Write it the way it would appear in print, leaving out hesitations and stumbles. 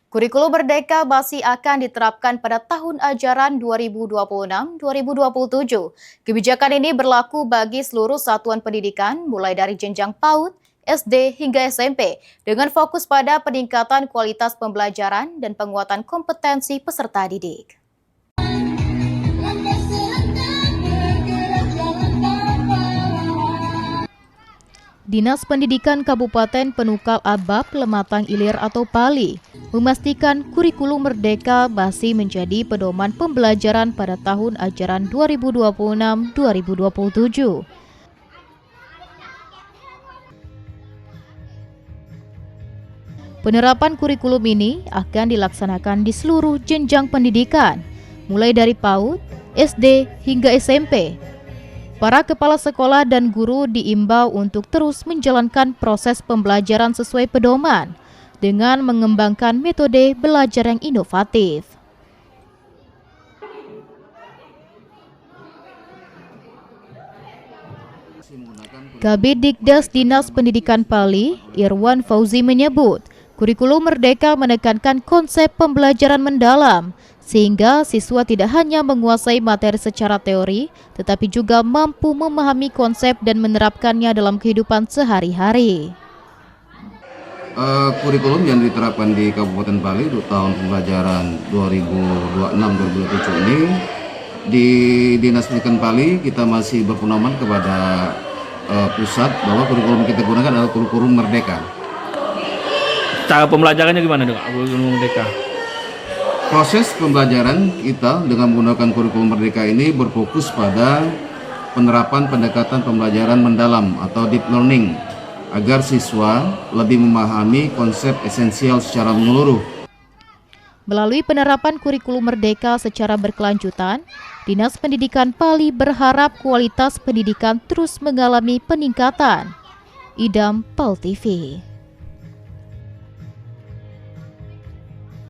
Kurikulum Merdeka masih akan diterapkan pada tahun ajaran 2026-2027. Kebijakan ini berlaku bagi seluruh satuan pendidikan, mulai dari jenjang PAUD, SD hingga SMP, dengan fokus pada peningkatan kualitas pembelajaran dan penguatan kompetensi peserta didik. Dinas Pendidikan Kabupaten Penukal Abab, Lematang Ilir atau Pali memastikan kurikulum Merdeka masih menjadi pedoman pembelajaran pada tahun ajaran 2026-2027. Penerapan kurikulum ini akan dilaksanakan di seluruh jenjang pendidikan, mulai dari PAUD, SD hingga SMP. Para kepala sekolah dan guru diimbau untuk terus menjalankan proses pembelajaran sesuai pedoman dengan mengembangkan metode belajar yang inovatif. Kabid Dikdas Dinas Pendidikan Pali, Irwan Fauzi menyebut, kurikulum Merdeka menekankan konsep pembelajaran mendalam, sehingga siswa tidak hanya menguasai materi secara teori, tetapi juga mampu memahami konsep dan menerapkannya dalam kehidupan sehari-hari. Kurikulum yang diterapkan di Kabupaten Pali untuk tahun pembelajaran 2026-2027 ini, di Dinas Pendidikan Pali kita masih berpedoman kepada pusat bahwa kurikulum kita gunakan adalah kurikulum Merdeka. Cara pembelajarannya gimana dok? Kurikulum Merdeka? Proses pembelajaran kita dengan menggunakan kurikulum Merdeka ini berfokus pada penerapan pendekatan pembelajaran mendalam atau deep learning agar siswa lebih memahami konsep esensial secara menyeluruh. Melalui penerapan kurikulum Merdeka secara berkelanjutan, Dinas Pendidikan Pali berharap kualitas pendidikan terus mengalami peningkatan. Idam, PAL TV.